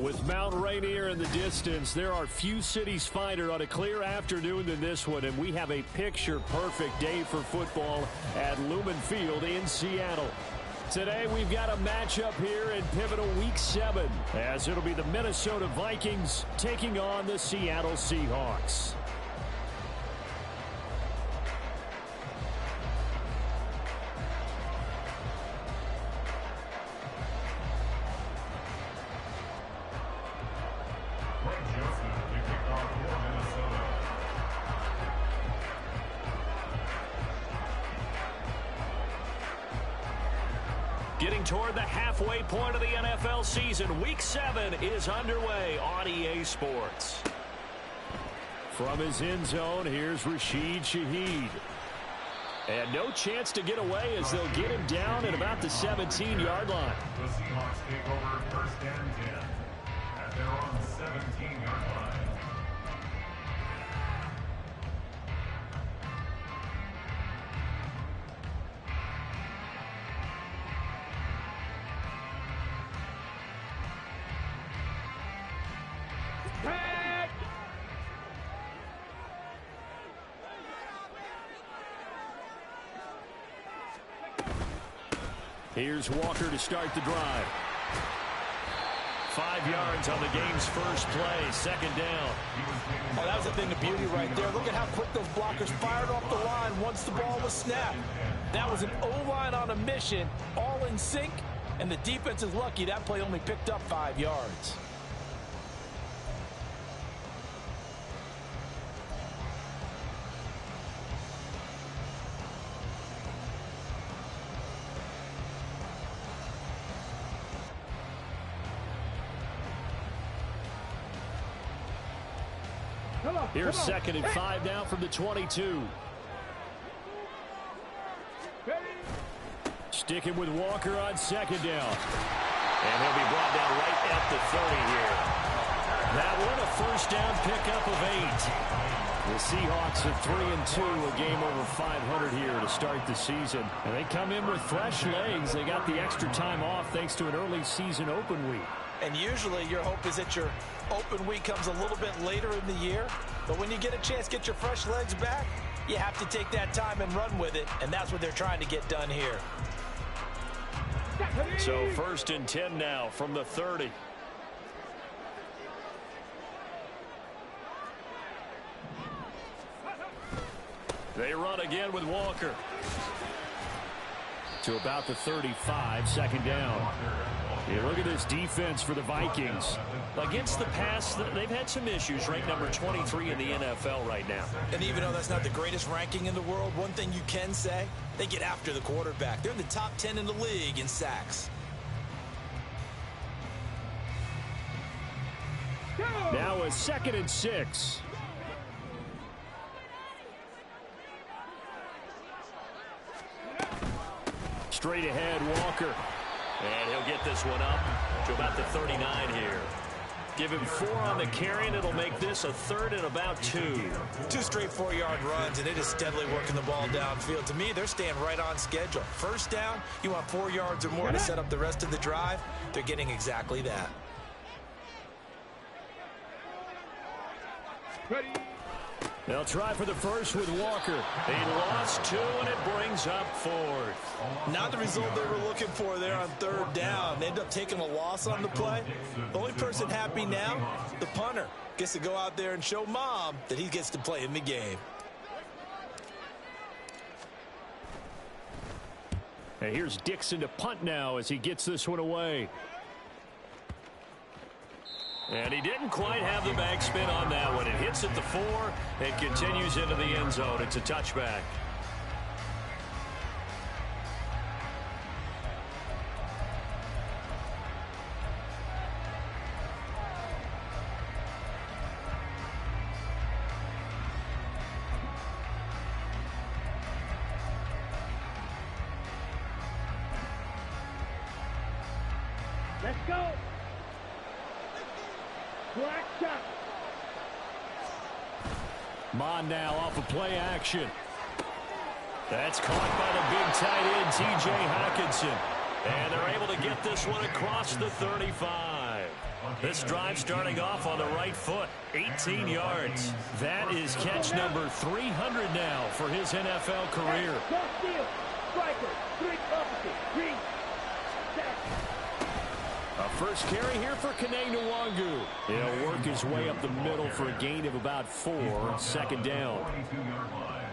With Mount Rainier in the distance, there are few cities finer on a clear afternoon than this one, and we have a picture-perfect day for football at Lumen Field in Seattle. Today, we've got a matchup here in pivotal Week 7, as it'll be the Minnesota Vikings taking on the Seattle Seahawks. Getting toward the halfway point of the NFL season, Week 7 is underway on EA Sports. From his end zone, here's Rashid Shaheed. And no chance to get away as they'll get him down at about the 17-yard line. The Seahawks take over first and 10 at their own 17-yard line. Here's Walker to start the drive. 5 yards on the game's first play, second down. Oh, that was a thing of beauty right there. Look at how quick those blockers fired off the line once the ball was snapped. That was an O-line on a mission, all in sync, and the defense is lucky that play only picked up 5 yards. Here's second and 5 now from the 22. Sticking with Walker on second down. And he'll be brought down right at the 30 here. That one a first down pickup of 8. The Seahawks are 3-2, a game over 500 here to start the season. And they come in with fresh legs. They got the extra time off thanks to an early season open week. And usually your hope is that your open week comes a little bit later in the year. But when you get a chance to get your fresh legs back, you have to take that time and run with it. And that's what they're trying to get done here. So first and 10 now from the 30. They run again with Walker. To about the 35, second down. Yeah, look at this defense for the Vikings. Against the pass, they've had some issues. Ranked number 23 in the NFL right now. And even though that's not the greatest ranking in the world, one thing you can say, they get after the quarterback. They're in the top 10 in the league in sacks. Now a second and 6. Straight ahead, Walker. And he'll get this one up to about the 39 here. Give him 4 on the carry, and it'll make this a third and about 2. 2 straight 4-yard runs, and it is steadily working the ball downfield. To me, they're staying right on schedule. First down, you want 4 yards or more to set up the rest of the drive. They're getting exactly that. Ready. They'll try for the first with Walker. They lost 2, and it brings up 4th. Not the result they were looking for there on third down. They end up taking a loss on the play. The only person happy now, the punter, gets to go out there and show Mom that he gets to play in the game. And here's Dixon to punt now as he gets this one away. And he didn't quite have the backspin on that one. It hits at the 4 and continues into the end zone. It's a touchback. Let's go. Black shot. Mon now off of play action. That's caught by the big tight end, T.J. Hockenson. And they're able to get this one across the 35. This drive starting off on the right foot, 18 yards. That is catch number 300 now for his NFL career. A first carry here for Kene Nwangu. He'll work his way up the middle for a gain of about 4, second down.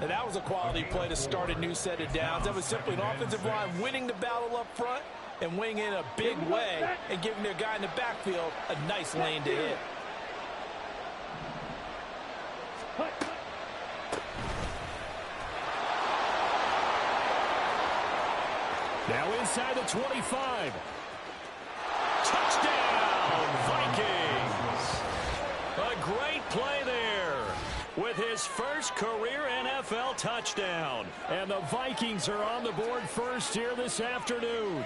And that was a quality play to start a new set of downs. That was simply an offensive line winning the battle up front and winning in a big way and giving their guy in the backfield a nice lane to hit. Now inside the 25. Touchdown, Vikings! A great play there with his first career NFL touchdown. And the Vikings are on the board first here this afternoon.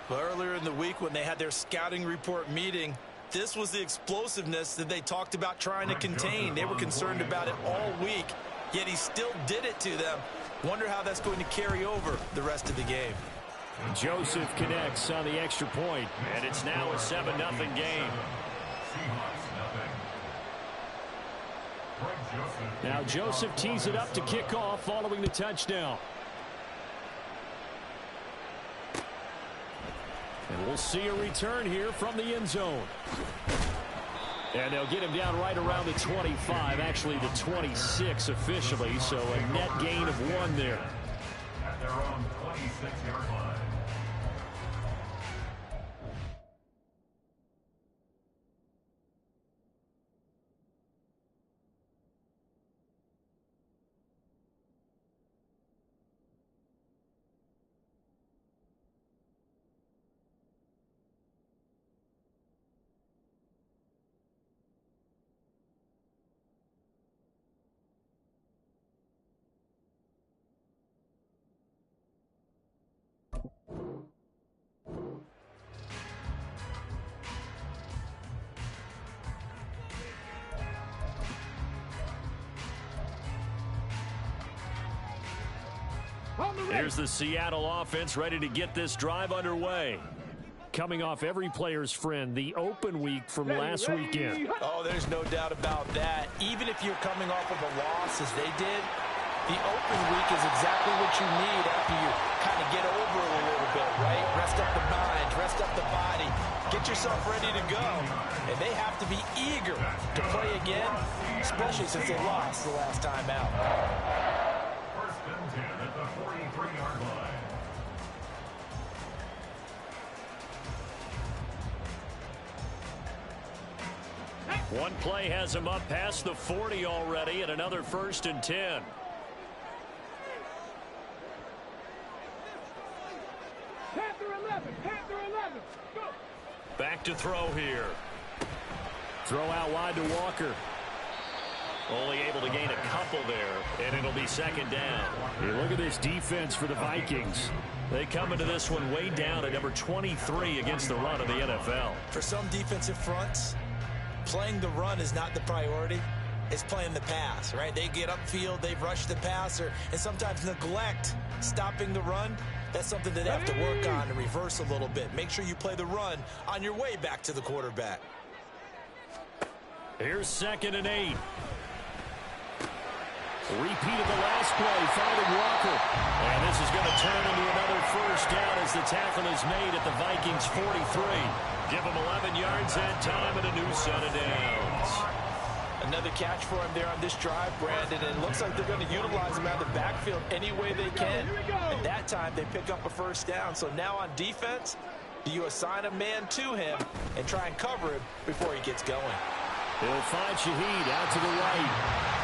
Well, earlier in the week when they had their scouting report meeting, this was the explosiveness that they talked about trying to contain. They were concerned about it all week, yet he still did it to them. Wonder how that's going to carry over the rest of the game. Joseph connects on the extra point, and it's now a 7-0 game. Now Joseph tees it up to kick off following the touchdown. And we'll see a return here from the end zone. And they'll get him down right around the 25, actually the 26 officially, so a net gain of 1 there. At their own 26-yard line. Here's the Seattle offense ready to get this drive underway. Coming off every player's friend, the open week from last weekend. Oh, there's no doubt about that. Even if you're coming off of a loss as they did, the open week is exactly what you need after you kind of get over it a little bit, right? Rest up the mind, rest up the body, get yourself ready to go. And they have to be eager to play again, especially since they lost the last time out. First and 10 at the 43-yard line. One play has him up past the 40 already, and another first and 10. Go. Back to throw here. Throw out wide to Walker. Only able to gain a couple there, and it'll be second down. Hey, look at this defense for the Vikings. They come into this one way down at number 23 against the run of the NFL. For some defensive fronts, playing the run is not the priority. It's playing the pass, right? They get upfield, they rush the passer, and sometimes neglect stopping the run. That's something that they have to work on and reverse a little bit. Make sure you play the run on your way back to the quarterback. Here's second and 8. Repeat of the last play, finding Walker. And this is going to turn into another first down as the tackle is made at the Vikings 43. Give them 11 yards that time and a new set of downs. Another catch for him there on this drive, Brandon, and it looks like they're going to utilize him out of the backfield any way they can. At that time, they pick up a first down. So now on defense, do you assign a man to him and try and cover him before he gets going? He'll find Shaheed out to the right.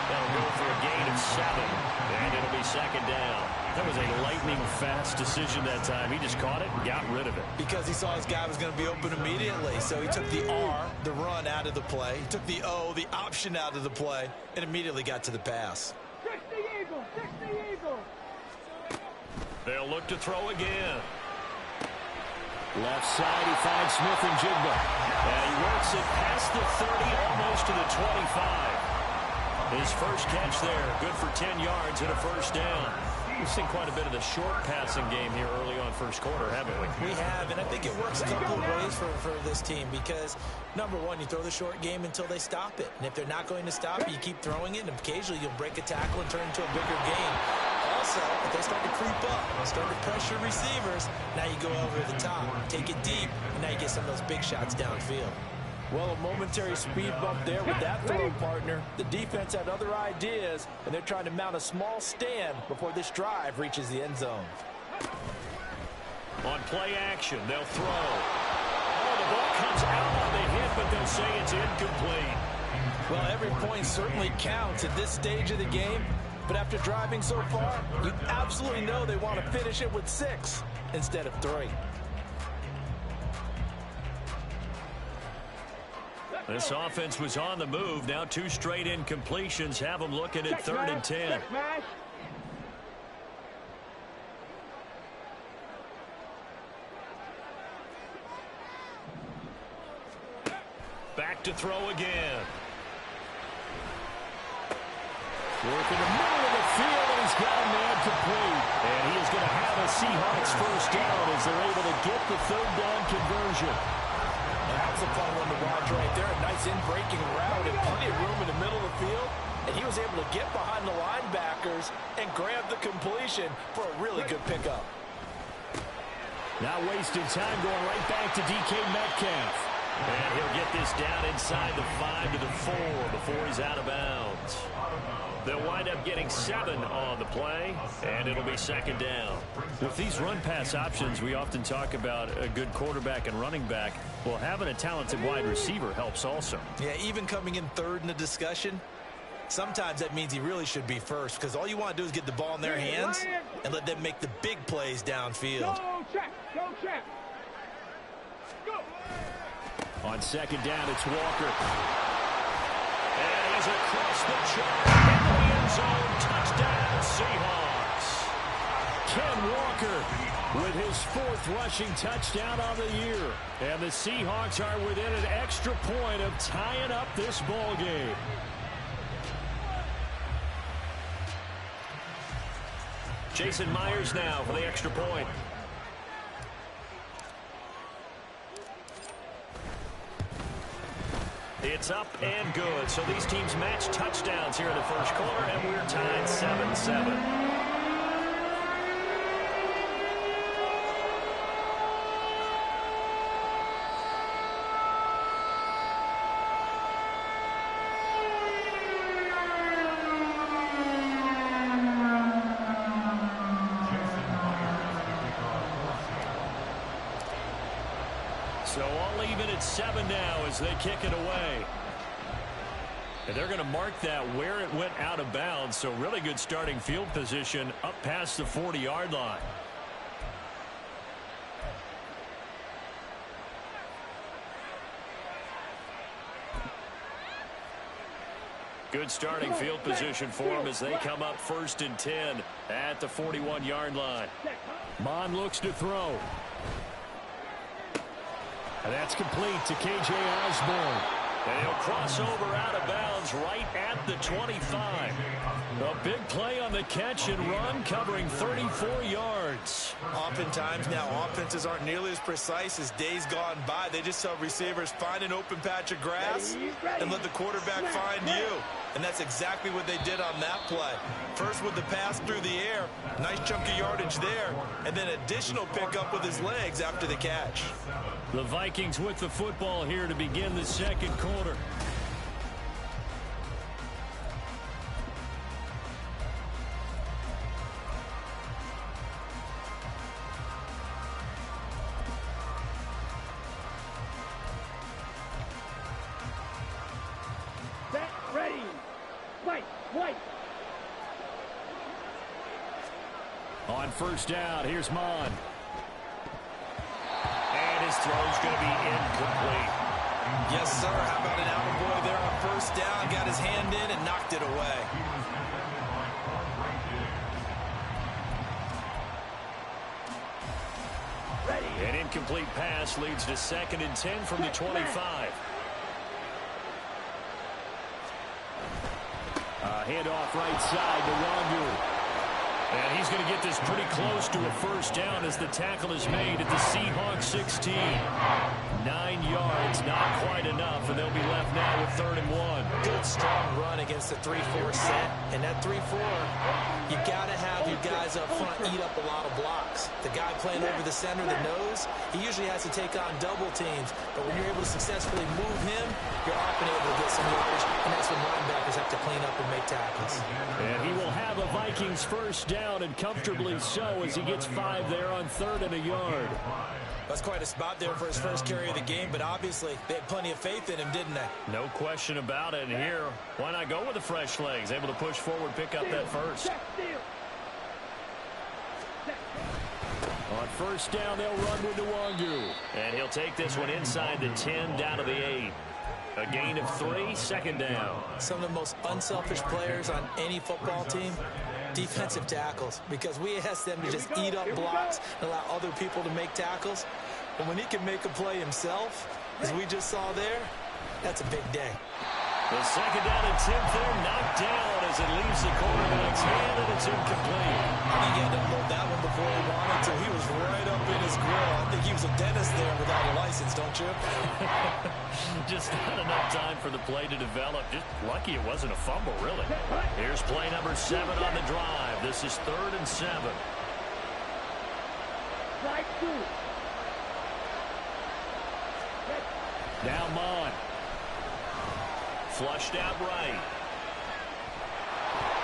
That'll go for a gain of 7, and it'll be second down. That was a lightning-fast decision that time. He just caught it and got rid of it. Because he saw his guy was going to be open immediately. So he took the R, the run, out of the play. He took the O, the option, out of the play, and immediately got to the pass. Fix the eagle. Fix the eagle. They'll look to throw again. Left side, he finds Smith and Jigba. And he works it past the 30, almost to the 25. His first catch there, good for 10 yards and a first down. We've seen quite a bit of the short passing game here early on first quarter, haven't we? We have, and I think it works a couple of ways for this team because, number one, you throw the short game until they stop it. And if they're not going to stop it, you keep throwing it, and occasionally you'll break a tackle and turn it into a bigger game. Also, if they start to creep up and start to pressure receivers, now you go over the top, take it deep, and now you get some of those big shots downfield. Well, a momentary speed bump there with that throw, partner. The defense had other ideas, and they're trying to mount a small stand before this drive reaches the end zone. On play action, they'll throw. Oh, the ball comes out on the hit, but they'll say it's incomplete. Well, every point certainly counts at this stage of the game, but after driving so far, you absolutely know they want to finish it with 6 instead of 3. This offense was on the move. Now 2 straight incompletions have them looking at 3rd and 10. Back to throw again. Working the middle of the field, and he's got a man complete. And he is going to have a Seahawks first down as they're able to get the 3rd down conversion. That's a fun one to watch right there. A nice in-breaking route and plenty of room in the middle of the field. And he was able to get behind the linebackers and grab the completion for a really good pickup. Not wasting time, going right back to DK Metcalf. And he'll get this down inside the 5 to the 4 before he's out of bounds. They'll wind up getting 7 on the play, and it'll be 2nd down. With these run-pass options, we often talk about a good quarterback and running back. Well, having a talented wide receiver helps also. Yeah, even coming in 3rd in the discussion, sometimes that means he really should be first because all you want to do is get the ball in their hands and let them make the big plays downfield. Go check. Go check. Go. On 2nd down, it's Walker. And he's across the chalk in the end zone. Touchdown, Seahawks. Ken Walker with his 4th rushing touchdown on the year. And the Seahawks are within an extra point of tying up this ball game. Jason Myers now for the extra point. It's up and good. So these teams match touchdowns here in the first quarter, and we're tied 7-7. So all even at 7 now as they kick it away. And they're going to mark that where it went out of bounds. So really good starting field position up past the 40-yard line. Good starting field position for them as they come up 1st and 10 at the 41-yard line. Mon looks to throw. And that's complete to K.J. Osborne. And he'll cross over out of bounds right at the 25. A big play on the catch and run, covering 34 yards. Oftentimes now offenses aren't nearly as precise as days gone by. They just tell receivers, find an open patch of grass and let the quarterback find you. And that's exactly what they did on that play. First with the pass through the air, nice chunk of yardage there, and then additional pickup with his legs after the catch. The Vikings with the football here to begin the 2nd quarter. Set, ready. White. On 1st down, here's Mon. And his throw's going to be incomplete. Yes, sir. How about an attaboy there on 1st down? Got his hand in and knocked it away. An incomplete pass leads to 2nd and 10 from the 25. Handoff right side to Wandu. And he's going to get this pretty close to a first down as the tackle is made at the Seahawks 16. 9 yards, not quite enough, and they'll be left now with 3rd and 1. Good strong run against the 3-4 set. And that 3-4, you got to have your guys up front eat up a lot of blocks. The guy playing over the center, the nose, he usually has to take on double teams. But when you're able to successfully move him, you're often able to get some yardage, and that's when linebackers have to clean up and make tackles. And he will have a Vikings first down, and comfortably so, as he gets 5 there on 3rd and a yard. That's quite a spot there for his first carry of the game, but obviously they had plenty of faith in him, didn't they? No question about it. And here, why not go with the fresh legs? Able to push forward, pick up that first. On first down, they'll run with Nwangu. And he'll take this one inside the 10, down to the 8. A gain of 3, 2nd down. Some of the most unselfish players on any football team, defensive tackles, because we ask them to just eat up blocks and allow other people to make tackles. But when he can make a play himself, as we just saw there, that's a big day. The 2nd down and 10th there, knocked down as it leaves the quarterback's hand, and it's incomplete. I think he had to unload that one before he wanted to. He was right up in his grill. I think he was a dentist there without a license, don't you? Just not enough time for the play to develop. Just lucky it wasn't a fumble, really. Here's play number 7 on the drive. This is 3rd and 7. Now Mon. Flushed out right.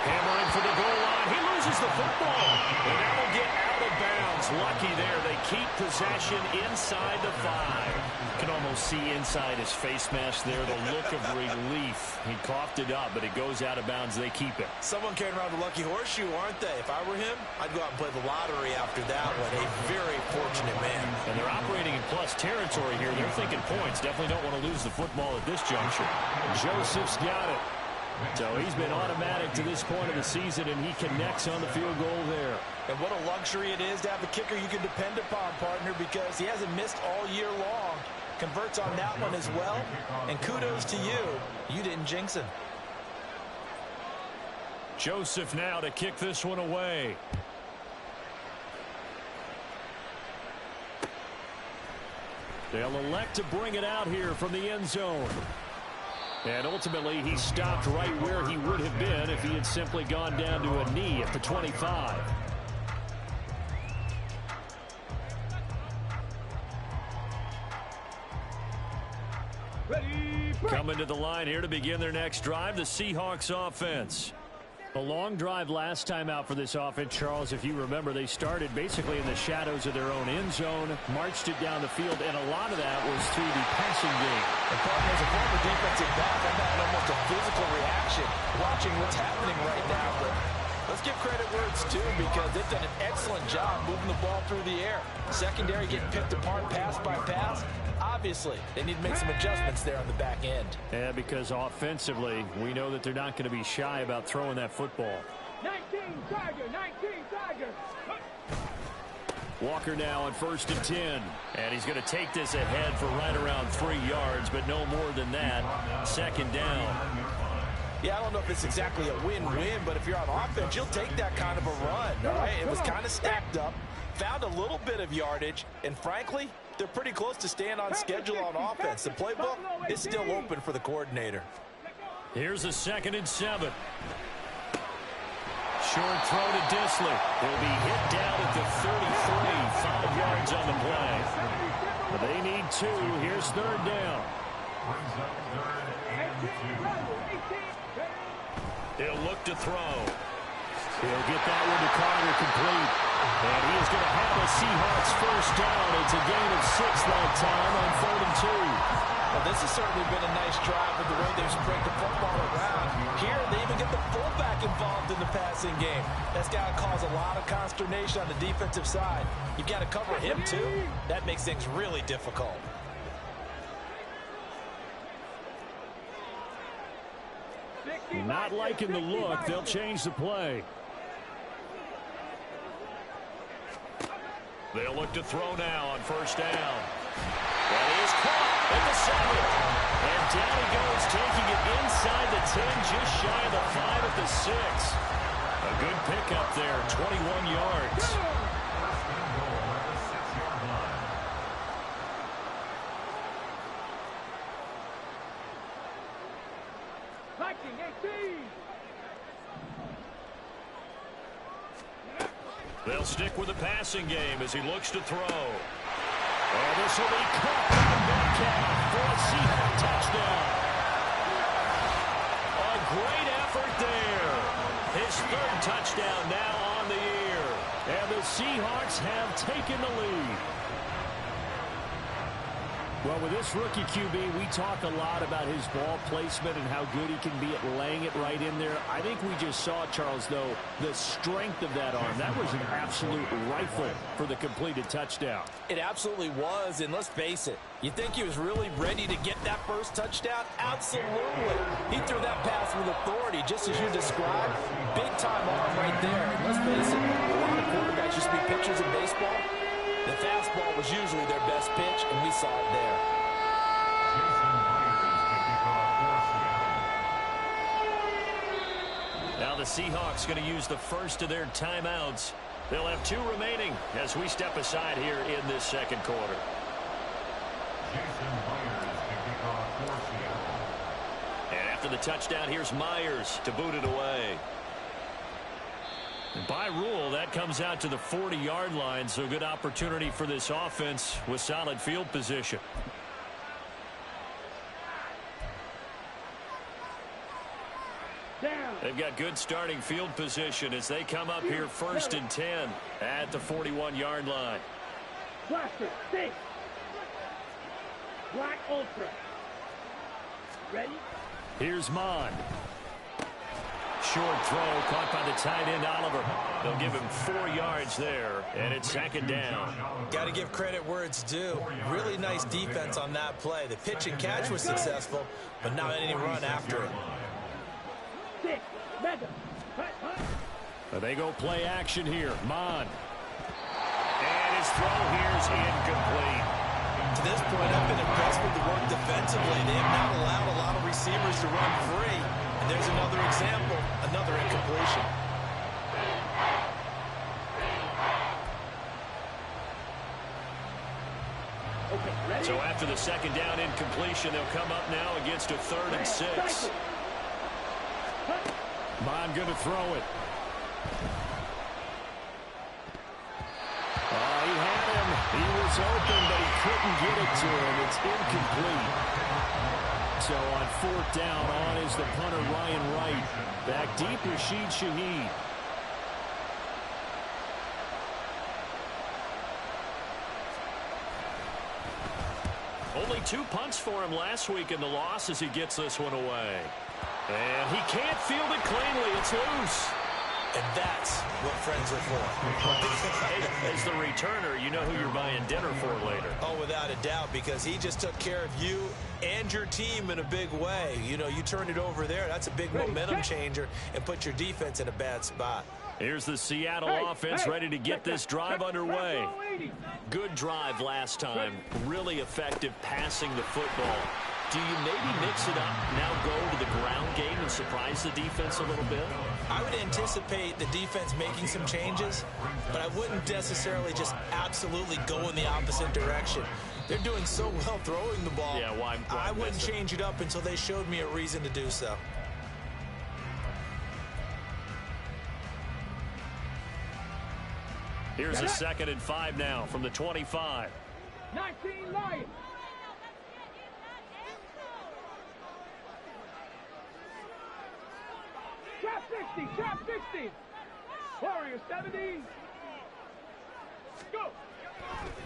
Hammering for the goal line. He loses the football. And that will get out of bounds. Lucky there. They keep possession inside the 5. You can almost see inside his face mask there the look of relief. He coughed it up, but it goes out of bounds. They keep it. Someone carrying around a lucky horseshoe, aren't they? If I were him, I'd go out and play the lottery after that one. A very fortunate man. And they're operating in plus territory here. They're thinking points. Definitely don't want to lose the football at this juncture. Joseph's got it. So he's been automatic to this point of the season, and he connects on the field goal there. And what a luxury it is to have a kicker you can depend upon, partner, because he hasn't missed all year long. Converts on that one as well. And kudos to you. You didn't jinx him. Joseph now to kick this one away. They'll elect to bring it out here from the end zone. And ultimately, he stopped right where he would have been if he had simply gone down to a knee at the 25. Coming to the line here to begin their next drive, the Seahawks offense. A long drive last time out for this offense, Charles. If you remember, they started basically in the shadows of their own end zone, marched it down the field, and a lot of that was through the passing game. And partner, as a former defensive back, I'm having almost a physical reaction watching what's happening right now. But let's give credit where it's due, because they've done an excellent job moving the ball through the air. Secondary getting picked apart pass by pass. Obviously, they need to make some adjustments there on the back end. Yeah, because offensively, we know that they're not going to be shy about throwing that football. 19 Tiger, 19 Tiger. Walker now on 1st and 10. And he's going to take this ahead for right around 3 yards, but no more than that. 2nd down. Yeah, I don't know if it's exactly a win-win, but if you're on offense, you'll take that kind of a run, all right? It was kind of stacked up, found a little bit of yardage, and frankly, they're pretty close to staying on schedule on offense. The playbook is still open for the coordinator. Here's a 2nd and 7. Short throw to Disley. He'll be hit down at the 33, 5 yards on the play. But they need 2. Here's 3rd down. He'll look to throw. He'll get that one to Carter complete. And he is going to have a Seahawks first down. It's a gain of 6 that time on 3rd and 2. Well, this has certainly been a nice drive with the way they've spread the football around. Here, they even get the fullback involved in the passing game. That's got to cause a lot of consternation on the defensive side. You've got to cover him, too. That makes things really difficult. Not liking the look. They'll change the play. They'll look to throw now on 1st down. And he is caught at the 7. And down he goes, taking it inside the 10, just shy of the 5 at the 6. A Good pickup there, 21 yards. First and goal at the 6-yard line. Viking 18. They'll stick with the passing game as he looks to throw. And this will be caught by Metcalf for a Seahawks touchdown. A great effort there. His third touchdown now on the year. And the Seahawks have taken the lead. Well, with this rookie QB, we talk a lot about his ball placement and how good he can be at laying it right in there. I think we just saw, Charles, though, the strength of that arm. That was an absolute rifle for the completed touchdown. It absolutely was, and let's face it, you think he was really ready to get that first touchdown? Absolutely. He threw that pass with authority, just as you described. Big-time arm right there. And let's face it, a lot of quarterbacks used to be pitchers in baseball. The fastball was usually their best pitch, and we saw it there. Now the Seahawks going to use the first of their timeouts. They'll have 2 remaining as we step aside here in this second quarter. And after the touchdown, here's Myers to boot it away. And by rule, that comes out to the 40-yard line, so good opportunity for this offense with solid field position. Down. They've got good starting field position as they come up here 1st and 10 at the 41-yard line. Blaster 6. Black Ultra. Ready? Here's Mond. Short throw caught by the tight end Oliver. They'll give him 4 yards there, and it's 2nd down. Got to give credit where it's due. Really nice defense on that play. The pitch and catch was successful, but not any run after it. 6. Mega. They go play action here. Mond. And his throw here is incomplete. To this point, I've been impressed with the work defensively. They have not allowed a lot of receivers to run free. And there's another example, another incompletion. Okay, ready? So after the 2nd down incompletion, they'll come up now against a 3rd and 6. Mond going to throw it. He had him. He was open, but he couldn't get it to him. It's incomplete. So on 4th down, on is the punter Ryan Wright. Back deep, Rashid Shaheed. Only 2 punts for him last week in the loss as he gets this one away. And he can't field it cleanly. It's loose. And that's what friends are for. As the returner, you know who you're buying dinner for later. Oh, without a doubt, because he just took care of you and your team in a big way. You know, you turned it over there. That's a big momentum changer and put your defense in a bad spot. Here's the Seattle offense ready to get this drive underway. Good drive last time. Really effective passing the football. Do you maybe mix it up, now go to the ground game and surprise the defense a little bit? I would anticipate the defense making some changes, but I wouldn't necessarily just absolutely go in the opposite direction. They're doing so well throwing the ball. Yeah, why I wouldn't change it up until they showed me a reason to do so. Here's a 2nd and 5 now from the 25. 19 Lions. Trap 60, trap 60. Warrior 70. Go.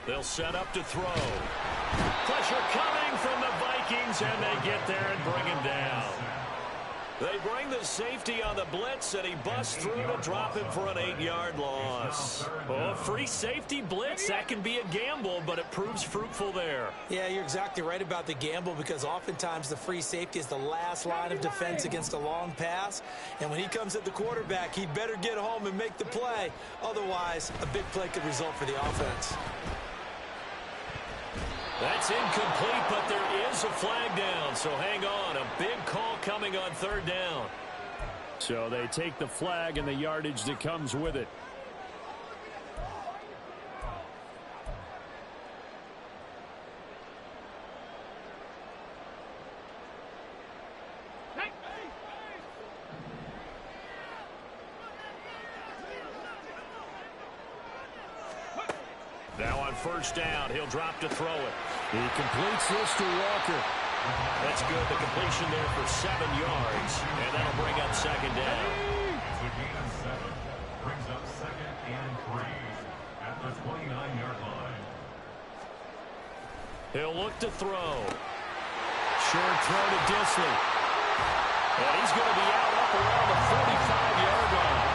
They'll set up to throw. Pressure coming from the Vikings, and they get there and bring him down. They bring the safety on the blitz, and he busts through to drop him for an 8-yard loss. Oh, free safety blitz, that can be a gamble, but it proves fruitful there. Yeah, you're exactly right about the gamble, because oftentimes the free safety is the last line of defense against a long pass. And when he comes at the quarterback, he'd better get home and make the play. Otherwise, a big play could result for the offense. That's incomplete, but there is a flag down, so hang on. A big call coming on 3rd down. So they take the flag and the yardage that comes with it. Now on first down, he'll drop to throw it. He completes this to Walker. That's good. The completion there for 7 yards, and that'll bring up second down. It's a gain of 7. Brings up 2nd and 3 at the 29-yard line. He'll look to throw. Short throw to Disley. And he's going to be out up around the 45-yard line.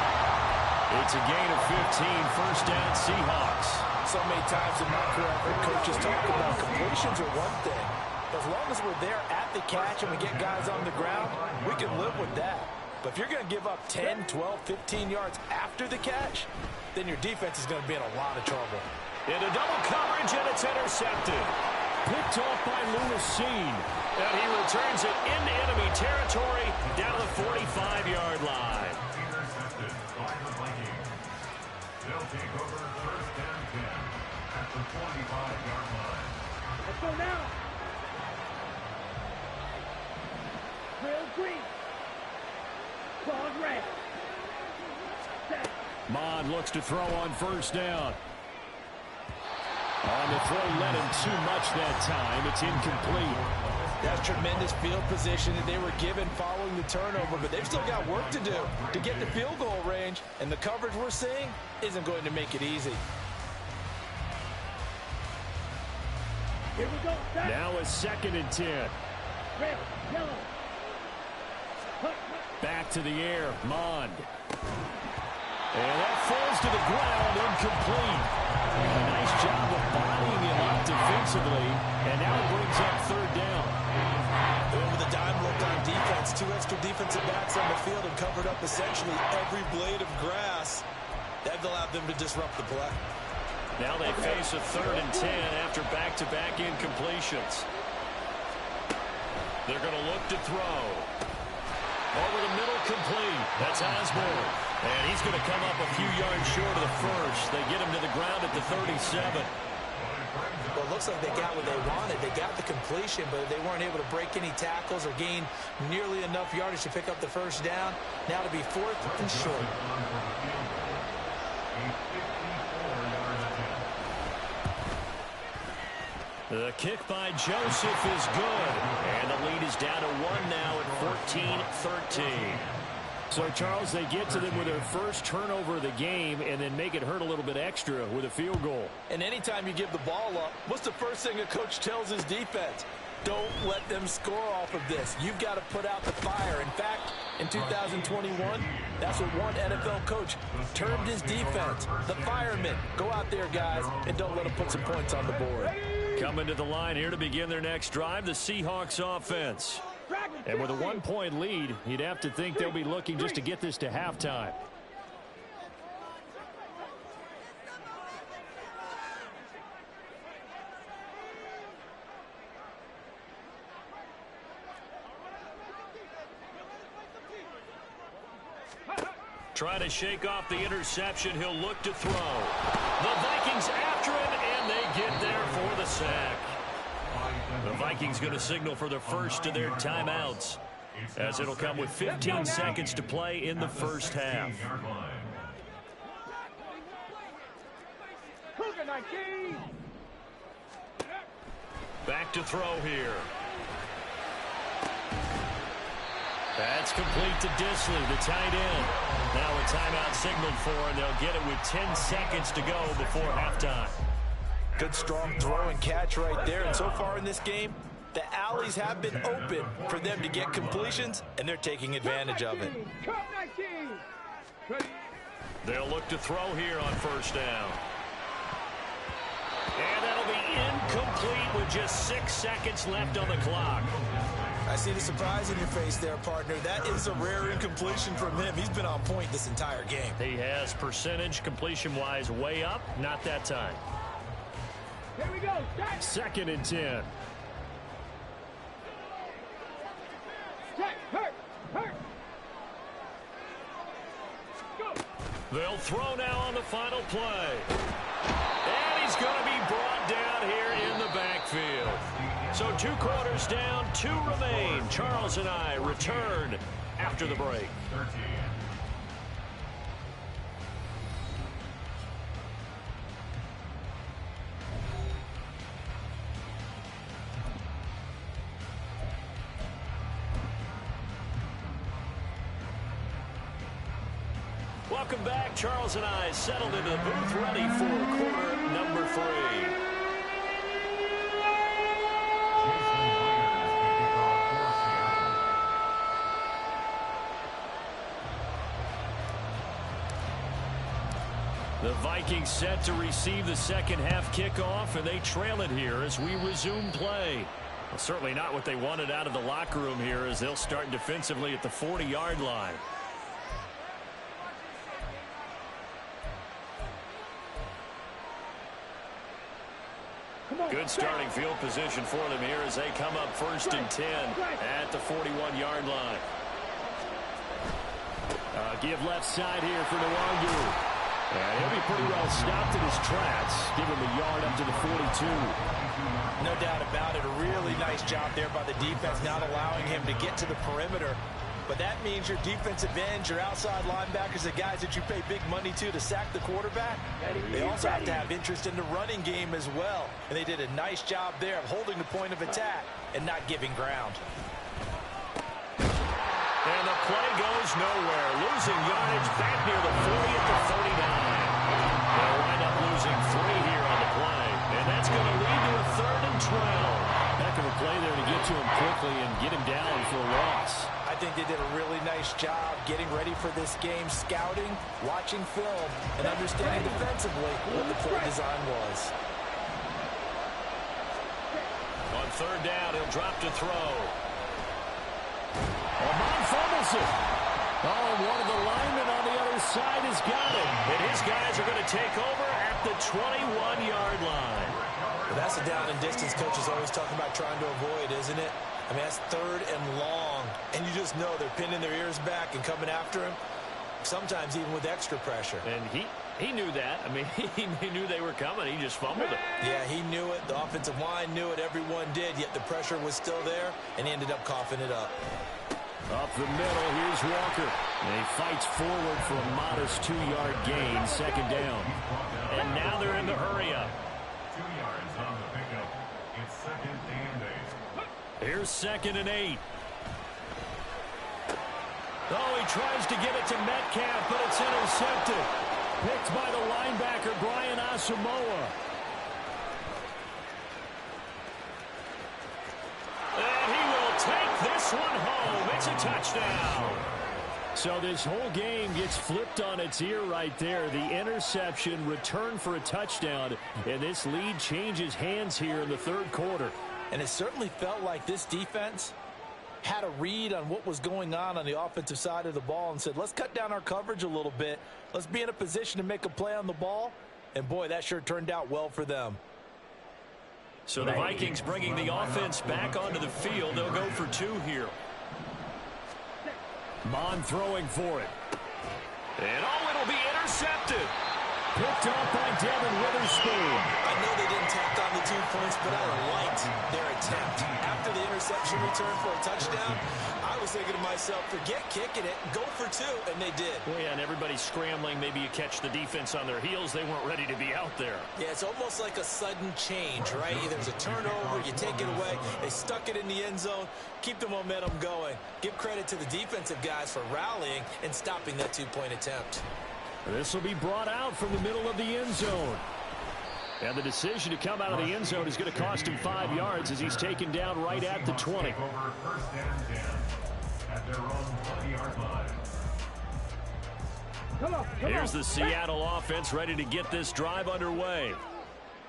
It's a gain of 15, first down Seahawks. So many times in my career, I've heard coaches talk about completions are one thing. As long as we're there at the catch and we get guys on the ground, we can live with that. But if you're going to give up 10, 12, 15 yards after the catch, then your defense is going to be in a lot of trouble. Into double coverage, and it's intercepted. Picked off by Lewis-Seen. And he returns it into enemy territory down the 45-yard line. Intercepted by the Vikings. They'll take over first and 10 at the 45-yard line. Let's go now. Real green. Claws red. Set. Mond looks to throw on first down. On the throw, led him too much that time. It's incomplete. That's tremendous field position that they were given following the turnover, but they've still got work to do to get the field goal range, and the coverage we're seeing isn't going to make it easy. Here we go. Set. Now a 2nd and 10. Red. Yellow. Hut, hut. Back to the air, Mond. And that falls to the ground, incomplete. A nice job of bodying him up defensively, and now it brings up third down. Over the dime look on defense, 2 extra defensive backs on the field and covered up essentially every blade of grass. That allowed them to disrupt the play. Now they face a 3rd and 10 after back-to-back incompletions. They're going to look to throw. Over the middle, complete. That's Osborne. And he's going to come up a few yards short of the first. They get him to the ground at the 37. Well, it looks like they got what they wanted. They got the completion, but they weren't able to break any tackles or gain nearly enough yardage to pick up the first down. Now to be 4th and short. The kick by Joseph is good. And the lead is down to 1 now at 14-13. So, Charles, they get to them with their first turnover of the game and then make it hurt a little bit extra with a field goal. And anytime you give the ball up, what's the first thing a coach tells his defense? Don't let them score off of this. You've got to put out the fire. In fact, in 2021, that's what one NFL coach termed his defense. The firemen. Go out there, guys, and don't let them put some points on the board. Coming to the line here to begin their next drive, the Seahawks offense. And with a 1-point lead, you'd have to think they'll be looking just to get this to halftime. Trying to shake off the interception. He'll look to throw. The Vikings after him, and they get there for the sack. The Vikings going to signal for the first of their timeouts, as it'll come with 15 seconds to play in the first half. Back to throw here. That's complete to Disley, the tight end. Now a timeout signaled for, and they'll get it with 10 seconds to go before halftime. Good, strong throw and catch right there. And so far in this game, the alleys have been open for them to get completions, and they're taking advantage of it. They'll look to throw here on first down. And that'll be incomplete with just 6 seconds left on the clock. I see the surprise in your face there, partner. That is a rare incompletion from him. He's been on point this entire game. He has percentage completion-wise way up. Not that time. Here we go. Start. 2nd and 10. Check. Hurt. They'll throw now on the final play. And he's going to be brought down here in the backfield. So 2 quarters down, 2 remain. Charles and I return after the break. Welcome back. Charles and I settled into the booth, ready for quarter number 3. The Vikings set to receive the second half kickoff, and they trail it here as we resume play. Well, certainly not what they wanted out of the locker room here, as they'll start defensively at the 40-yard line. Good starting field position for them here as they come up 1st and 10 at the 41-yard line. Give left side here for Nwangu. And he'll be pretty well stopped in his tracks. Give him a yard up to the 42. No doubt about it. A really nice job there by the defense, not allowing him to get to the perimeter. But that means your defensive ends, your outside linebackers, the guys that you pay big money to sack the quarterback, they also have to have interest in the running game as well. And they did a nice job there of holding the point of attack and not giving ground. And the play goes nowhere. Losing yardage back near the 40 at the 39. They'll wind up losing 3 here on the play. And that's going to lead to a 3rd and 12. Heck of a play there to get to him quickly and get him down for a loss. I think they did a really nice job getting ready for this game, scouting, watching film, and understanding defensively what the play design was. On 3rd down, he'll drop to throw. Ahman fumbles it. Oh, one of the linemen on the other side has got it. And his guys are going to take over at the 21-yard line. Well, that's the down and distance coaches always talking about trying to avoid, isn't it? I mean, that's 3rd and long. And you just know they're pinning their ears back and coming after him, sometimes even with extra pressure. And he knew that. I mean, he knew they were coming. He just fumbled it. Yeah, he knew it. The offensive line knew it. Everyone did, yet the pressure was still there, and he ended up coughing it up. Up the middle, here's Walker. And he fights forward for a modest 2-yard gain, 2nd down. And now they're in the hurry up. 2 yards on the pickup. It's 2nd and 8. Here's 2nd and 8. Oh, he tries to get it to Metcalf, but it's intercepted. Picked by the linebacker, Brian Asamoah. And he will take this one home. It's a touchdown. So this whole game gets flipped on its ear right there. The interception, return for a touchdown, and this lead changes hands here in the 3rd quarter. And it certainly felt like this defense had a read on what was going on the offensive side of the ball and said, let's cut down our coverage a little bit. Let's be in a position to make a play on the ball. And, boy, that sure turned out well for them. So the Vikings bringing the offense back onto the field. They'll go for 2 here. Mon throwing for it. And, oh, it'll be intercepted. Picked up by Devin Witherspoon. I know they didn't tack on the 2 points, but I liked their attempt. After the interception return for a touchdown, I was thinking to myself, forget kicking it, go for 2, and they did. Well, yeah, and everybody's scrambling. Maybe you catch the defense on their heels. They weren't ready to be out there. Yeah, it's almost like a sudden change, right? There's a turnover, you take it away. They stuck it in the end zone. Keep the momentum going. Give credit to the defensive guys for rallying and stopping that 2-point attempt. This will be brought out from the middle of the end zone. And the decision to come out of the end zone is going to cost him 5 yards as he's taken down right at the 20. Over 1st and 10 at their own 20-yard line. Here's the Seattle offense ready to get this drive underway.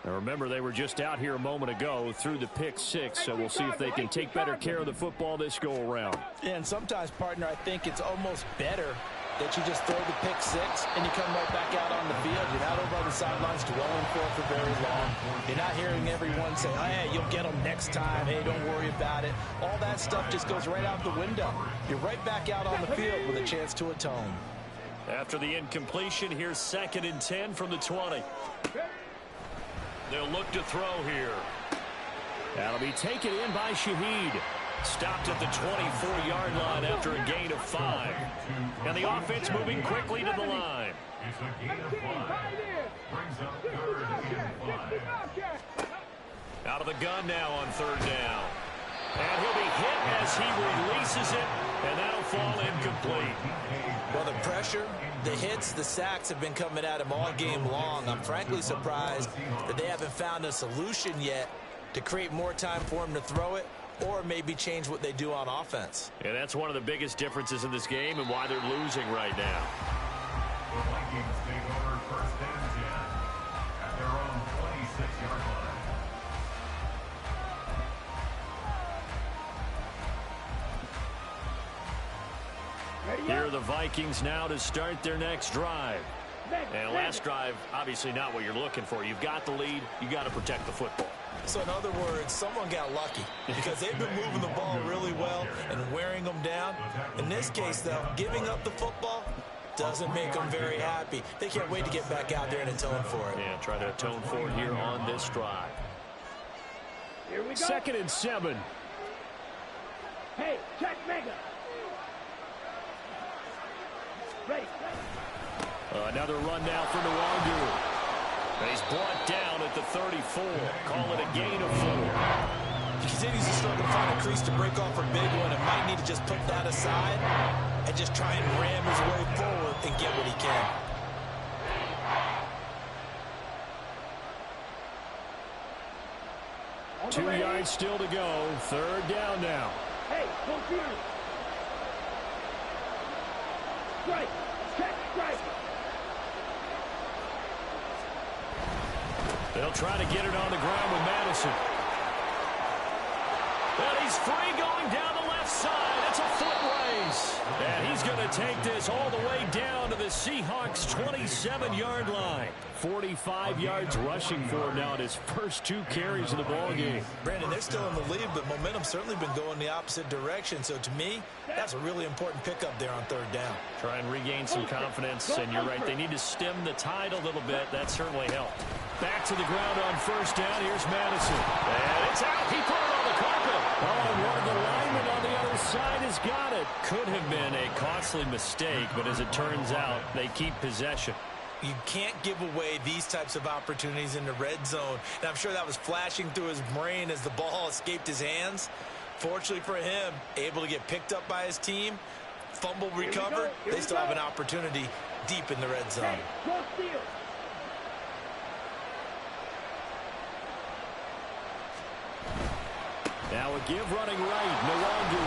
Now remember, they were just out here a moment ago through the pick 6, so we'll see if they can take better care of the football this go around. Yeah, and sometimes, partner, I think it's almost better that you just throw the pick 6 and you come right back out on the field. You're not over on the sidelines dwelling for very long. You're not hearing everyone say, oh, hey, you'll get them next time. Hey, don't worry about it. All that stuff just goes right out the window. You're right back out on the field with a chance to atone. After the incompletion, here's 2nd and 10 from the 20. They'll look to throw here. That'll be taken in by Shaheed. Stopped at the 24-yard line after a gain of 5. And the offense moving quickly to the line. It's a gain of 5. Brings up 3rd and 5. Out of the gun now on 3rd down. And he'll be hit as he releases it, and that'll fall incomplete. Well, the pressure, the hits, the sacks have been coming at him all game long. I'm frankly surprised that they haven't found a solution yet to create more time for him to throw it, or maybe change what they do on offense. Yeah, that's one of the biggest differences in this game and why they're losing right now. The Vikings take over 1st and 10 at their own 26-yard line. Here are the Vikings now to start their next drive. And last drive, obviously not what you're looking for. You've got the lead. You got to protect the football. So in other words, someone got lucky because they've been moving the ball really well and wearing them down. In this case, though, giving up the football doesn't make them very happy. They can't wait to get back out there and atone for it. Yeah, try to atone for it here on this drive. Here we go. 2nd and 7. Hey, check mega. Right. Another run now for Nwangu. He's brought down at the 34. Call it a gain of 4. He continues to struggle to find a crease to break off a big one and might need to just put that aside and just try and ram his way forward and get what he can. On the 2 ready. yards still to go. 3rd down now. Hey, don't fear. Strike. Check strike. They'll try to get it on the ground with Madison. And he's free going down the left side. It's a foot race. And he's going to take this all the way down to the Seahawks' 27-yard line. 45 yards rushing for him now in his first 2 carries of the ballgame. Brandon, they're still in the lead, but momentum's certainly been going the opposite direction. So to me, that's a really important pickup there on 3rd down. Try and regain some confidence, and you're right, they need to stem the tide a little bit. That certainly helped. Back to the ground on 1st down. Here's Madison. And it's out. He put it on the carpet. Oh, and one of the linemen on the other side has got it. Could have been a costly mistake, but as it turns out, they keep possession. You can't give away these types of opportunities in the red zone. And I'm sure that was flashing through his brain as the ball escaped his hands. Fortunately for him, able to get picked up by his team, fumble recovered. They still have an opportunity deep in the red zone. Hey, cross field. Now a give running right, Nwangu.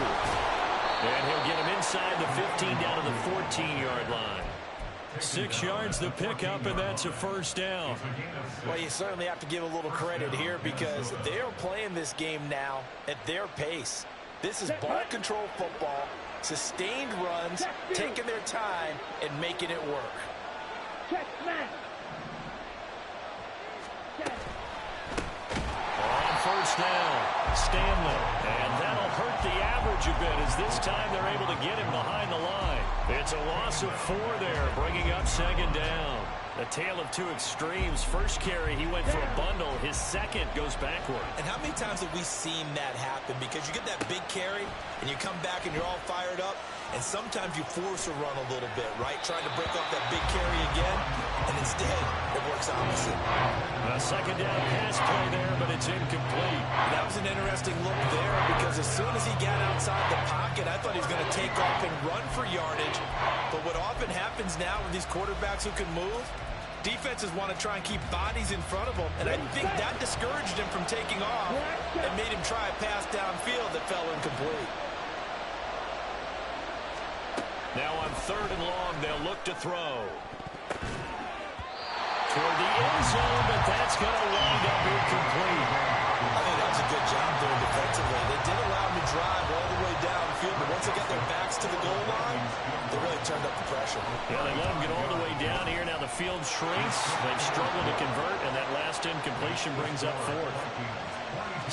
And he'll get him inside the 15 down to the 14-yard line. 6 yards the pickup, and that's a 1st down. Well, you certainly have to give a little credit here because they are playing this game now at their pace. This is ball control football, sustained runs, taking their time, and making it work. Check man. On 1st down, Stanley. And that'll hurt the average a bit as this time they're able to get him behind the line. It's a loss of 4 there, bringing up 2nd down. A tale of 2 extremes. First carry, he went for a bundle. His second goes backward. And how many times have we seen that happen? Because you get that big carry, and you come back, and you're all fired up, and sometimes you force a run a little bit, right? Trying to break off that big carry again, and instead, it works opposite. A 2nd down pass play there, but it's incomplete. That was an interesting look there because as soon as he got outside the pocket, I thought he was going to take off and run for yardage. But what often happens now with these quarterbacks who can move, defenses want to try and keep bodies in front of them. And I think that discouraged him from taking off and made him try a pass downfield that fell incomplete. Now on 3rd and long, they'll look to throw. Toward the end zone, but that's going to wind up incomplete. I think that was a good job there defensively. They did allow him to drive all the way downfield, but once they got their backs to the goal line, they really turned up the pressure. Yeah, they let him get all the way down here. Now the field shrinks. They've struggled to convert, and that last incompletion brings up 4th.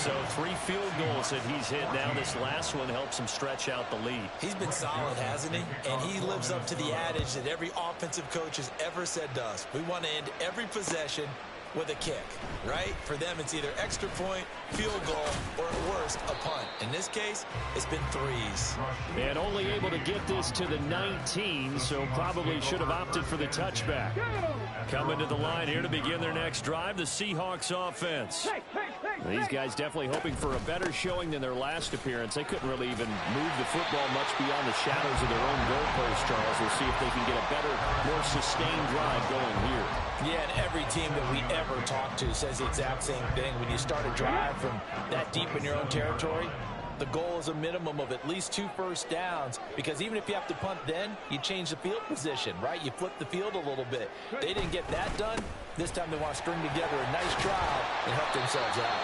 So 3 field goals that he's hit now. This last one helps him stretch out the lead. He's been solid, hasn't he? And he lives up to the adage that every offensive coach has ever said to us. We want to end every possession with a kick, right? For them, it's either extra point, field goal, or at worst, a punt. In this case, it's been 3s. And only able to get this to the 19, so probably should have opted for the touchback. Coming to the line here to begin their next drive, the Seahawks offense. These guys definitely hoping for a better showing than their last appearance. They couldn't really even move the football much beyond the shadows of their own goalpost, Charles. We'll see if they can get a better, more sustained drive going here. Yeah, and every team that we ever talk to says the exact same thing. When you start a drive from that deep in your own territory, the goal is a minimum of at least 2 first downs, because even if you have to punt then, you change the field position, right? You flip the field a little bit. They didn't get that done. This time they want to string together a nice drive and help themselves out.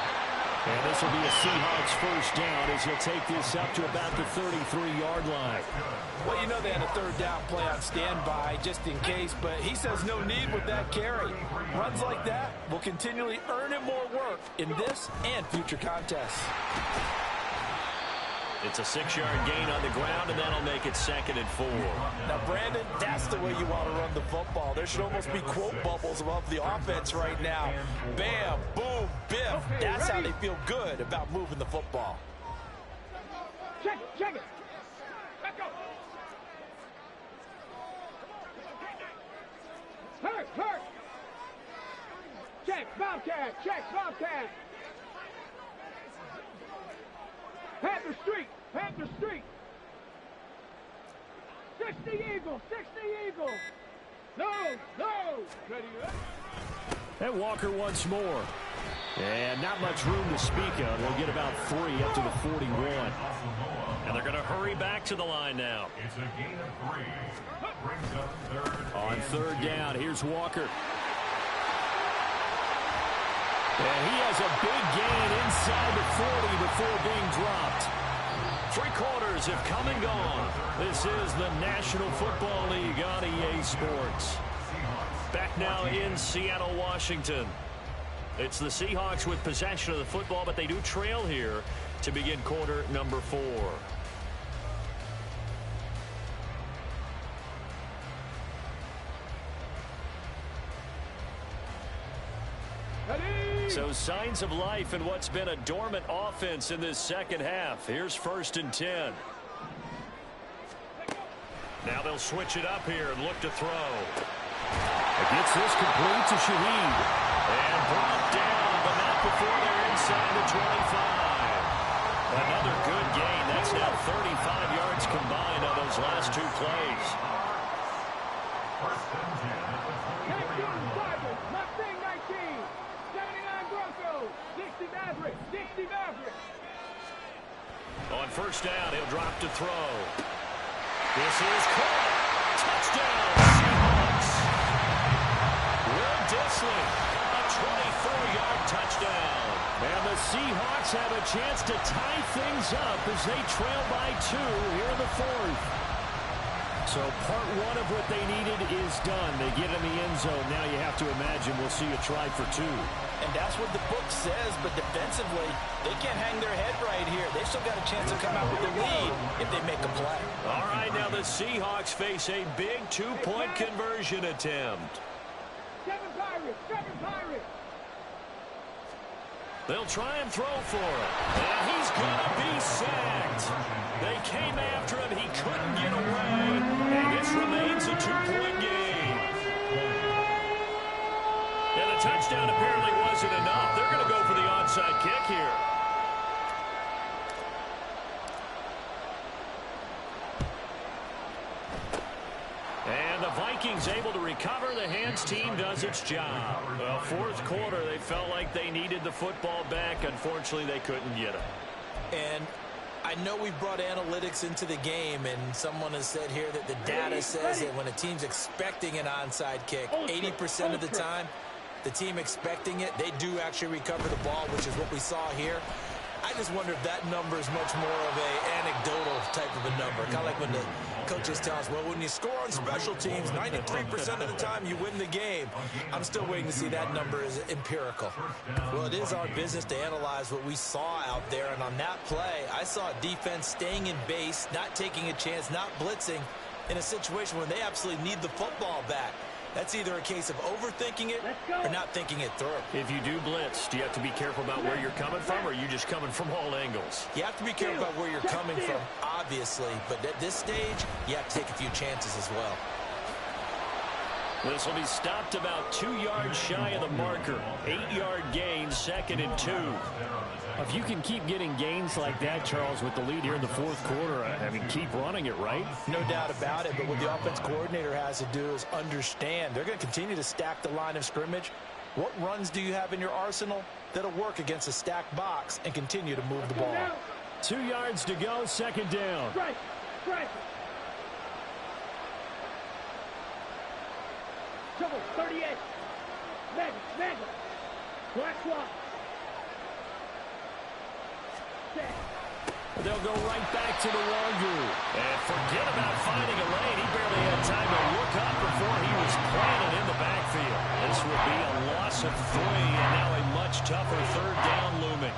And this will be a Seahawks first down as he'll take this up to about the 33-yard line. Well, you know they had a 3rd down play on standby just in case, but he says no need with that carry. Runs like that will continually earn him more work in this and future contests. It's a 6-yard gain on the ground, and that'll make it 2nd and 4. Now, Brandon, that's the way you want to run the football. There should almost be quote bubbles above the offense right now. Bam, boom, biff. That's how they feel good about moving the football. Check it. Let's go. Hurt. Check, Bobcat. Panther Street. 60 Eagles. No. Ready. And Walker once more. And not much room to speak of. They'll get about 3 up to the 41. And they're going to hurry back to the line now. It's a gain of 3. Brings up 3rd. On 3rd down, here's Walker. And he has a big gain inside the 40 before being dropped. 3 quarters have come and gone. This is the National Football League on EA Sports. Back now in Seattle, Washington. It's the Seahawks with possession of the football, but they do trail here to begin quarter number 4. So signs of life in what's been a dormant offense in this second half. Here's 1st and 10. Now they'll switch it up here and look to throw. Gets this complete to Shaheed. And brought down, but not before they're inside the 25. Another good gain. That's now 35 yards combined on those last 2 plays. 1st and 10 at the 44-yard line. Mustang 19. 79 Broncos. 60 Mavericks. On 1st down, he'll drop to throw. This is caught. Touchdown, Seahawks. Will Disley, a 24-yard touchdown. And the Seahawks have a chance to tie things up as they trail by 2 here in the 4th. So part 1 of what they needed is done. They get in the end zone. Now you have to imagine we'll see a try for 2. And that's what the book says, but defensively, they can't hang their head right here. They've still got a chance to come out with the lead if they make a play. All right, now the Seahawks face a big 2-point conversion attempt. 7 Pirates. They'll try and throw for it. And he's going to be sacked. They came after him. He couldn't get away. And this remains a 2-point game. And the touchdown apparently wasn't enough. They're going to go for the onside kick here. And the Vikings able to recover. The hands team does its job. Well, 4th quarter, they felt like they needed the football back. Unfortunately, they couldn't get it. And I know we've brought analytics into the game, and someone has said here that the data says that when a team's expecting an onside kick, 80% of the time, the team expecting it, they do actually recover the ball, which is what we saw here. I just wonder if that number is much more of a anecdotal type of a number. Kind of like when the coaches tell us, well, when you score on special teams, 93% of the time you win the game. I'm still waiting to see that number is empirical. Well, it is our business to analyze what we saw out there. And on that play, I saw defense staying in base, not taking a chance, not blitzing in a situation where they absolutely need the football back. That's either a case of overthinking it or not thinking it through. If you do blitz, do you have to be careful about where you're coming from, or are you just coming from all angles? You have to be careful about where you're coming from, obviously. But at this stage, you have to take a few chances as well. This will be stopped about 2 yards shy of the marker. 8-yard gain, 2nd and 2. If you can keep getting gains like that, Charles, with the lead here in the 4th quarter, I mean, keep running it, right? No doubt about it, but what the offense coordinator has to do is understand. They're going to continue to stack the line of scrimmage. What runs do you have in your arsenal that'll work against a stacked box and continue to move the ball? 2 yards to go, 2nd down. Strike. Trouble, 38. Mega. Black swap. They'll go right back to the Wazoo. And forget about finding a lane. He barely had time to look up before he was planted in the backfield. This will be a loss of 3, and now a much tougher 3rd down looming.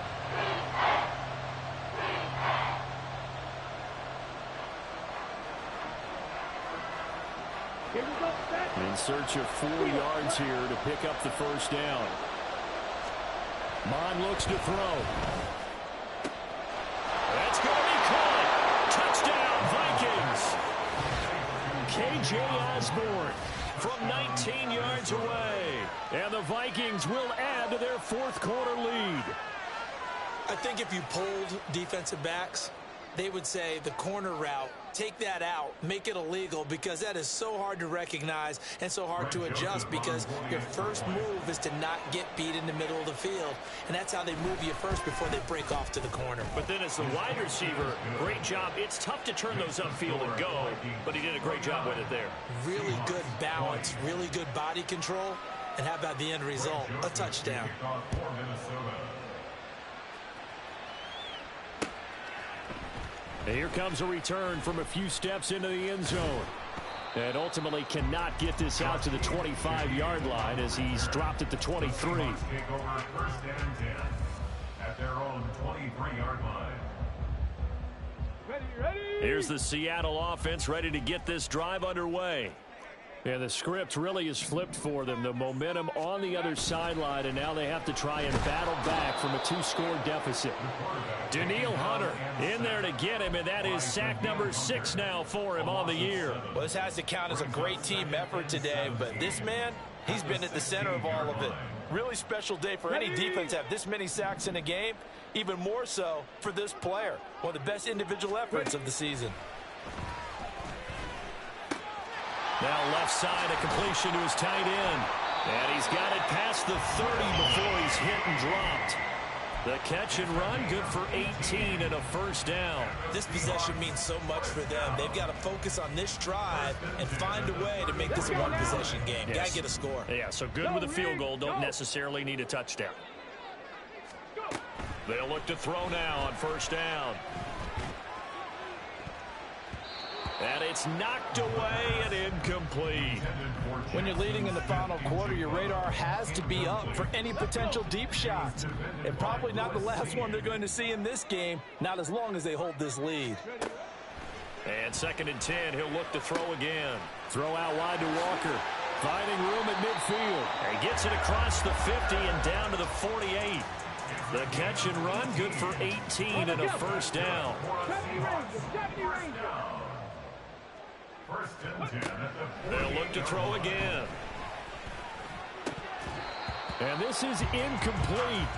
Here we go, set. In search of 4 yards here to pick up the 1st down. Mon looks to throw. That's going to be caught. Touchdown, Vikings. K.J. Osborne from 19 yards away. And the Vikings will add to their 4th quarter lead. I think if you polled defensive backs, they would say the corner route, take that out, make it illegal, because that is so hard to recognize and so hard to adjust, because your first move is to not get beat in the middle of the field, and that's how they move you first before they break off to the corner. But then as the wide receiver, great job. It's tough to turn those upfield and go, but he did a great job with it there. Really good balance, really good body control, and how about the end result? A touchdown. Here comes a return from a few steps into the end zone. And ultimately cannot get this out to the 25-yard line as he's dropped at the 23. Take over 1st and 10 at their own 23-yard line. Ready. Here's the Seattle offense ready to get this drive underway. And the script really is flipped for them. The momentum on the other sideline, and now they have to try and battle back from a 2-score deficit. Danielle Hunter in there to get him, and that is sack number 6 now for him on the year. Well, this has to count as a great team effort today, but this man, he's been at the center of all of it. Really special day for any defense to have this many sacks in a game, even more so for this player. One of the best individual efforts of the season. Now left side, a completion to his tight end. And he's got it past the 30 before he's hit and dropped. The catch and run, good for 18 and a 1st down. This possession means so much for them. They've got to focus on this drive and find a way to make this a one-possession game. Yes. Got to get a score. Yeah, so good with a field goal. Don't necessarily need a touchdown. They'll look to throw now on 1st down. And it's knocked away and incomplete. When you're leading in the final quarter, your radar has to be up for any potential deep shots. And probably not the last one they're going to see in this game, not as long as they hold this lead. And 2nd and 10, he'll look to throw again. Throw out wide to Walker. Finding room at midfield. And gets it across the 50 and down to the 48. The catch and run, good for 18 and a 1st down. 70 Rangers. 1st and 10 at the They'll look to throw again. And this is incomplete.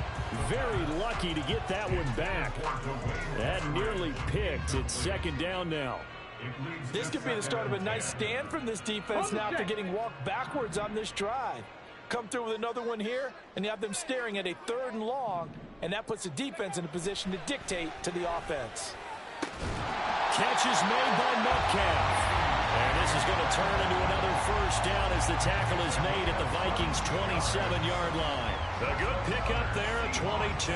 Very lucky to get that one back. That nearly picked. It's 2nd down now. This could be the start of a nice stand from this defense now after getting walked backwards on this drive. Come through with another one here, and you have them staring at a 3rd and long, and that puts the defense in a position to dictate to the offense. Catch is made by Metcalf. And this is going to turn into another 1st down as the tackle is made at the Vikings' 27-yard line. A good pickup there at 22.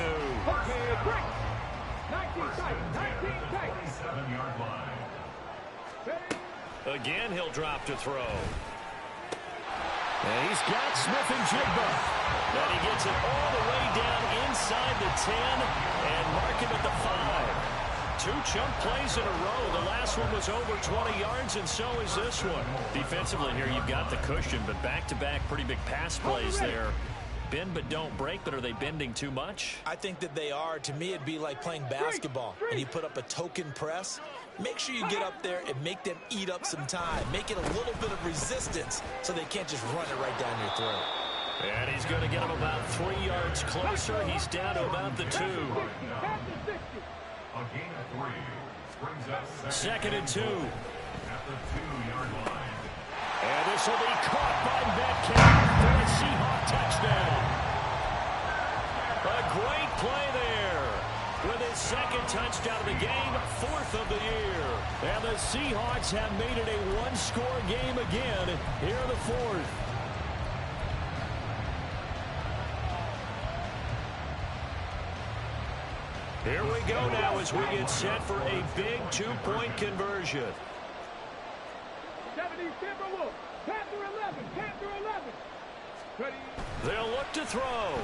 First and 10 at the 27-yard line. Again, he'll drop to throw. And he's got Smith and Jigba. And he gets it all the way down inside the 10 and mark him at the 5. 2 chunk plays in a row. The last one was over 20 yards, and so is this one. Defensively here, you've got the cushion, but back-to-back pretty big pass plays there. Bend but don't break, but are they bending too much? I think that they are. To me, it'd be like playing basketball, and you put up a token press. Make sure you get up there and make them eat up some time. Make it a little bit of resistance so they can't just run it right down your throat. And he's going to get him about 3 yards closer. He's down to about the 2. A gain of 3 brings up Second and 2. at the 2-yard line. And this will be caught by Metcalf for a Seahawk touchdown. A great play there. With his second touchdown of the game, 4th of the year. And the Seahawks have made it a one-score game again here in the 4th. Here we go now as we get set for a big 2-point conversion. 70 Timberwolves. Panther 11. Panther 11. Ready. They'll look to throw.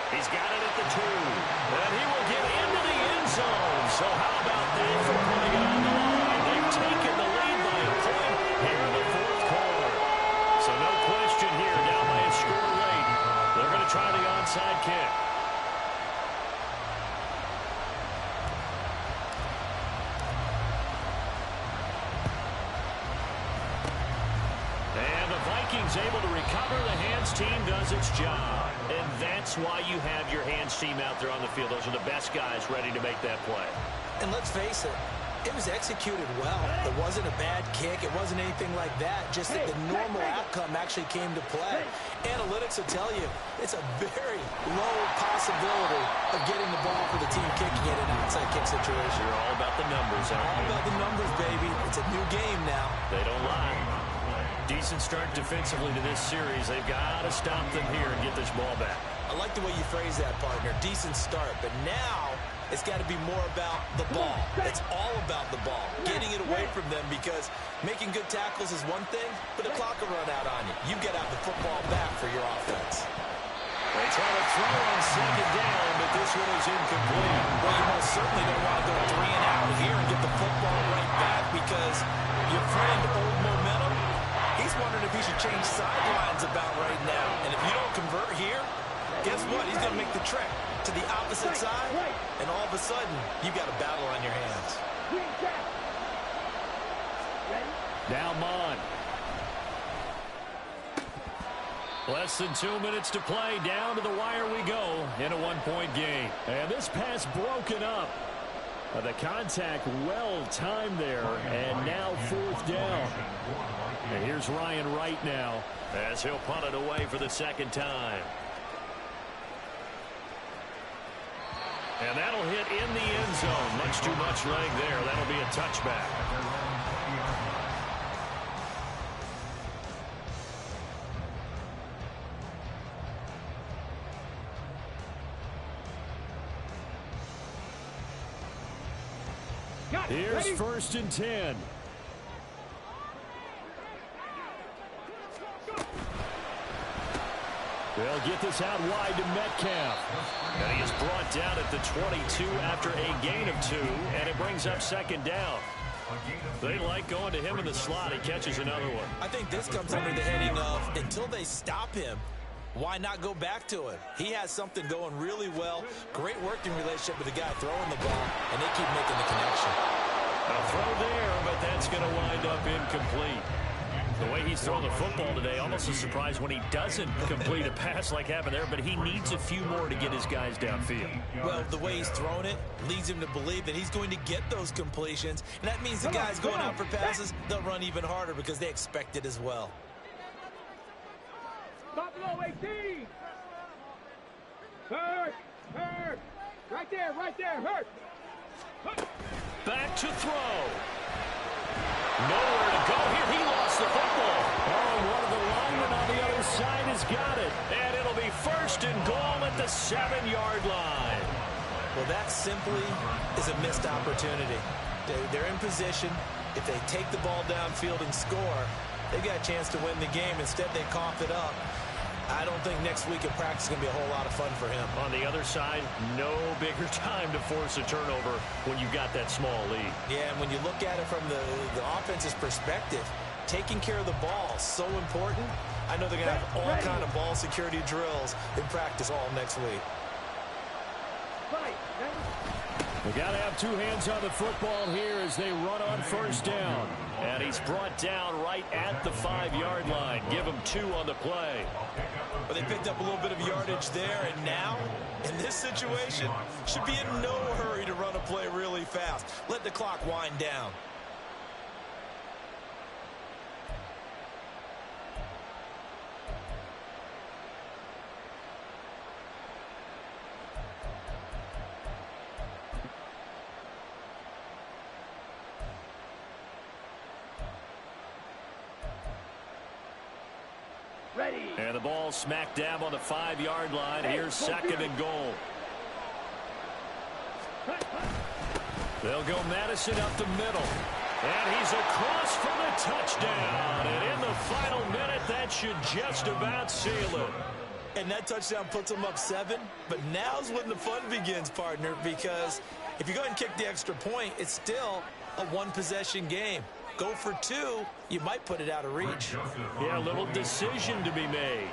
He's got it at the 2. And he will get into the end zone. So how about that for putting it on the line? They've taken the lead by a point here in the 4th quarter. So no question here, down by a score late. They're going to try the onside kick. Vikings able to recover. The hands team does its job. And that's why you have your hands team out there on the field. Those are the best guys ready to make that play. And let's face it, it was executed well. It wasn't a bad kick. It wasn't anything like that. Just that the normal outcome actually came to play. Analytics will tell you it's a very low possibility of getting the ball for the team kicking it in an onside kick situation. You're all about the numbers, aren't you? All about the numbers, baby. It's a new game now. They don't lie. Decent start defensively to this series. They've got to stop them here and get this ball back. I like the way you phrase that, partner. Decent start. But now it's got to be more about the ball. It's all about the ball. Getting it away from them, because making good tackles is one thing, but the clock will run out on you. You get out the football back for your offense. They try to throw on second down, but this one is incomplete. Well, you most certainly don't want to go 3 and out here and get the football right back, because your friend, Old Momentum, he's wondering if he should change sidelines about right now. And if you don't convert here, guess what? He's going to make the trek to the opposite side, and all of a sudden, you've got a battle on your hands. Now Mon. Less than 2 minutes to play. Down to the wire we go in a 1-point game. And this pass broken up. The contact well timed there, and now 4th down. And here's Ryan Wright now as he'll punt it away for the second time. And that'll hit in the end zone. Much too much leg there. That'll be a touchback. Here's 1st and 10. They'll get this out wide to Metcalf. And he is brought down at the 22 after a gain of 2, and it brings up 2nd down. They like going to him in the slot. He catches another one. I think this comes under the heading of, until they stop him, why not go back to it? He has something going really well. Great working relationship with the guy throwing the ball, and they keep making the connection. A throw there, but that's going to wind up incomplete. The way he's throwing the football today, almost a surprise when he doesn't complete a pass like happened there, but he needs a few more to get his guys downfield. Well, the way he's throwing it leads him to believe that he's going to get those completions, and that means the guys going out for passes, they'll run even harder because they expect it as well. Buffalo 18. Hurt. Hurt. Right there. Right there. Hurt. Back to throw. Nowhere to go here. He lost the football. Oh, one of the linemen on the other side has got it. And it'll be 1st and goal at the 7-yard line. Well, that simply is a missed opportunity. They're in position. If they take the ball downfield and score, they got a chance to win the game. Instead, they cough it up. I don't think next week in practice is going to be a whole lot of fun for him. On the other side, no bigger time to force a turnover when you've got that small lead. Yeah, and when you look at it from the offense's perspective, taking care of the ball is so important. I know they're going to have all kind of ball security drills in practice all next week. They got to have two hands on the football here as they run on first down. And he's brought down right at the 5-yard line. Give him 2 on the play. But they picked up a little bit of yardage there, and now, in this situation, should be in no hurry to run a play really fast. Let the clock wind down. And the ball smack dab on the 5-yard line. Here's 2nd and goal. They'll go Madison up the middle. And he's across for the touchdown. And in the final minute, that should just about seal it. And that touchdown puts them up 7. But now's when the fun begins, partner, because if you go ahead and kick the extra point, it's still a one-possession game. Go for 2, you might put it out of reach. Yeah, a little decision to be made.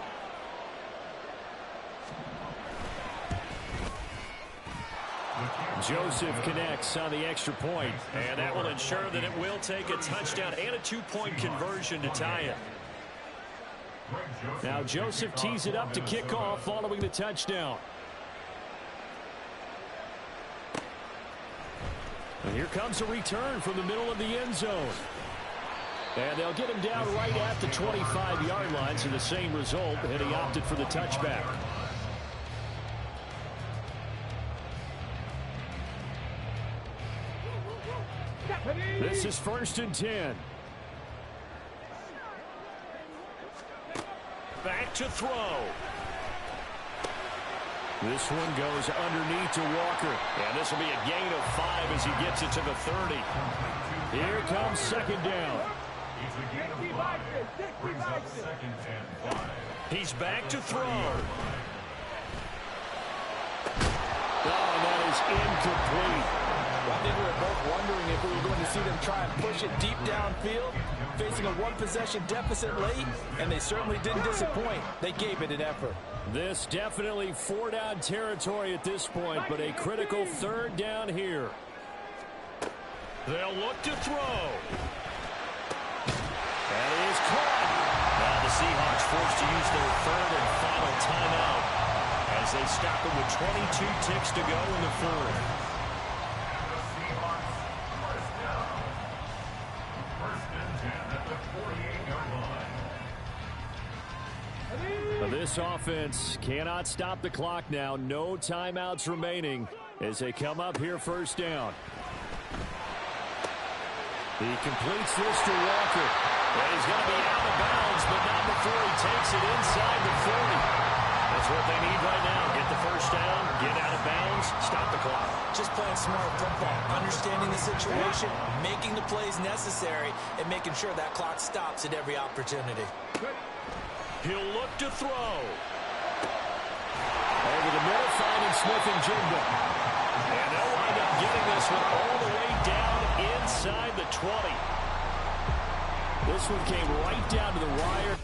Joseph connects on the extra point, and that will ensure that it will take a touchdown and a 2-point conversion to tie it. Now Joseph tees it up to kick off following the touchdown. And here comes a return from the middle of the end zone. And they'll get him down right at the 25-yard line, so the same result, and he opted for the touchback. This is 1st and 10. Back to throw. This one goes underneath to Walker. And this will be a gain of 5 as he gets it to the 30. Here comes 2nd down. He's back to throw. Oh, that is incomplete. Well, I think we were both wondering if we were going to see them try and push it deep downfield, facing a one-possession deficit late, and they certainly didn't disappoint. They gave it an effort. This definitely 4-down territory at this point, but a critical 3rd down here. They'll look to throw. That is caught. Now the Seahawks forced to use their 3rd and final timeout as they stop it with 22 ticks to go in the 4th. This offense cannot stop the clock now. No timeouts remaining as they come up here 1st down. He completes this to Walker. And he's going to be out of bounds, but not before he takes it inside the 40. That's what they need right now. Get the 1st down, get out of bounds, stop the clock. Just playing smart football, understanding the situation, making the plays necessary, and making sure that clock stops at every opportunity. He'll look to throw. Over the middle, finding Smith and Jigba. And they'll wind up getting this one all the way down inside the 20. This one came right down to the wire.